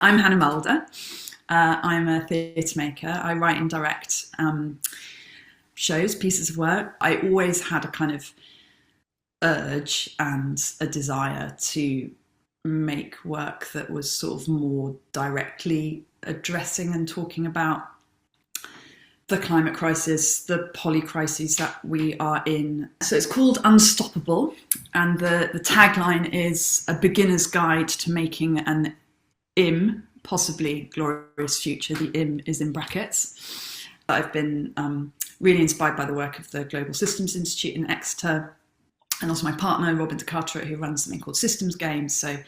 I'm Hannah Mulder. I'm a theatre maker. I write and direct shows, pieces of work. I always had a kind of urge and a desire to make work that was sort of more directly addressing and talking about the climate crisis, the polycrises that we are in. So it's called Unstoppable, and the tagline is a beginner's guide to making an possibly glorious future. The is in brackets. I've been really inspired by the work of the Global Systems Institute in Exeter, and also my partner, Robin de Carteret, who runs something called Systems Games. So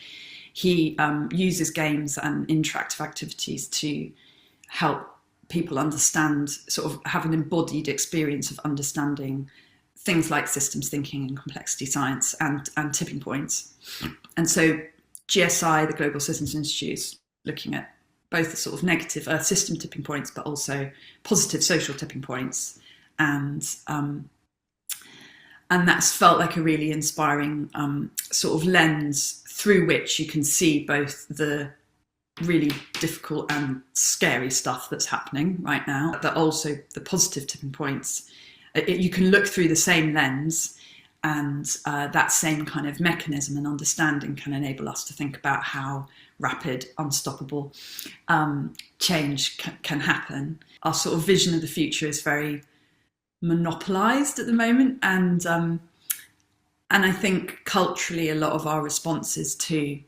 he uses games and interactive activities to help people understand, sort of have an embodied experience of understanding things like systems thinking and complexity science and tipping points. And so GSI, the Global Systems Institute, is looking at both the sort of negative Earth system tipping points, but also positive social tipping points. And that's felt like a really inspiring sort of lens through which you can see both the really difficult and scary stuff that's happening right now, but also the positive tipping points. You can look through the same lens, and that same kind of mechanism and understanding can enable us to think about how rapid, unstoppable change can happen. Our sort of vision of the future is very monopolized at the moment, and I think culturally a lot of our responses to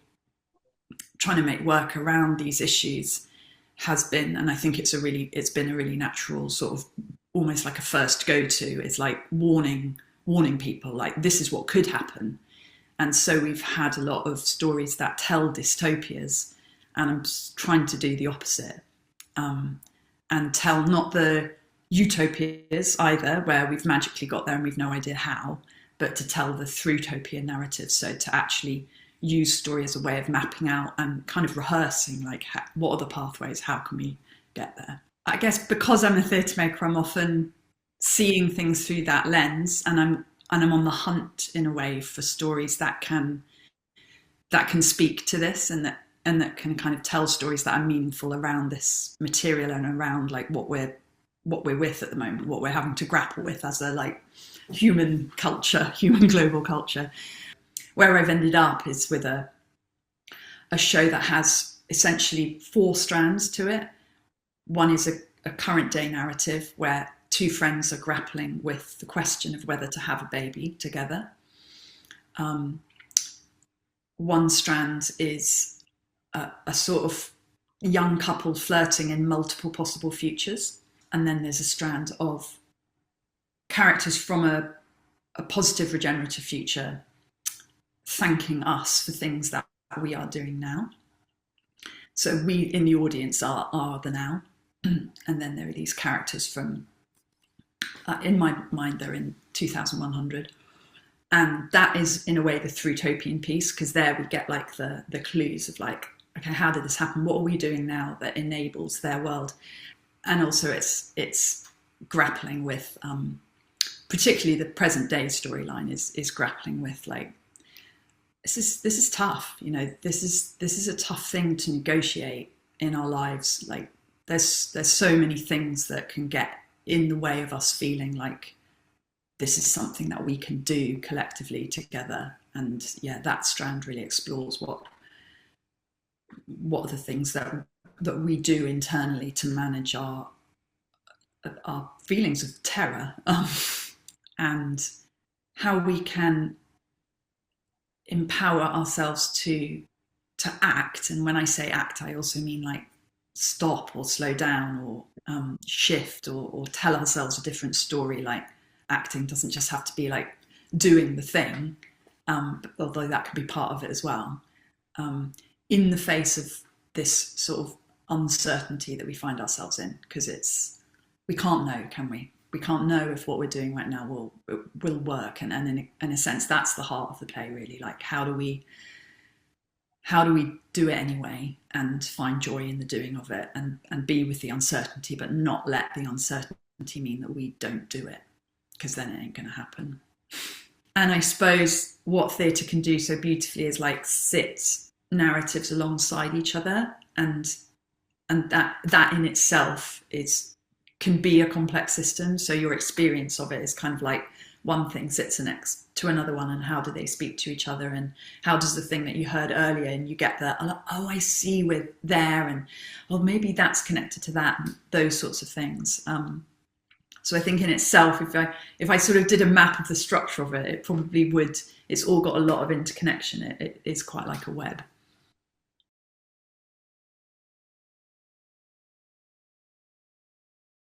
trying to make work around these issues has been, and I think it's been a really natural sort of almost like a first go-to. It's like warning people, like this is what could happen. And so we've had a lot of stories that tell dystopias, and I'm trying to do the opposite, and tell not the utopias either, where we've magically got there and we've no idea how, but to tell the through-topia narrative. So to actually use story as a way of mapping out and kind of rehearsing, like what are the pathways, how can we get there? I guess because I'm a theatre maker, I'm often seeing things through that lens, and I'm on the hunt in a way for stories that can speak to this, and that can kind of tell stories that are meaningful around this material and around like what we're with at the moment, what we're having to grapple with as a like human global culture. Where I've ended up is with a show that has essentially 4 strands to it. One is a current day narrative where 2 friends are grappling with the question of whether to have a baby together. One strand is a sort of young couple flirting in multiple possible futures. And then there's a strand of characters from a positive regenerative future thanking us for things that we are doing now. So we in the audience are the now. And then there are these characters from, in my mind, they're in 2100. And that is in a way the through-topian piece, because there we get like the clues of like, okay, how did this happen? What are we doing now that enables their world? And also it's grappling with, particularly the present day storyline is grappling with like, this is tough, you know, this is a tough thing to negotiate in our lives. Like there's so many things that can get in the way of us feeling like this is something that we can do collectively together. And yeah, that strand really explores what are the things that we do internally to manage our feelings of terror, and how we can empower ourselves to act. And when I say act, I also mean like stop or slow down or shift or tell ourselves a different story. Like acting doesn't just have to be like doing the thing, although that can be part of it as well, in the face of this sort of uncertainty that we find ourselves in, because we can't know, can we? We can't know if what we're doing right now will work, and in a sense that's the heart of the play, really. Like how do we do it anyway and find joy in the doing of it, and be with the uncertainty, but not let the uncertainty mean that we don't do it, because then it ain't going to happen. And I suppose what theatre can do so beautifully is like sit narratives alongside each other and that in itself can be a complex system. So your experience of it is kind of like one thing sits next to another one, and how do they speak to each other, and how does the thing that you heard earlier, and you get that, oh, I see with there, and well, maybe that's connected to that, and those sorts of things. So I think in itself, if I sort of did a map of the structure of it, it probably would. It's all got a lot of interconnection. It is quite like a web.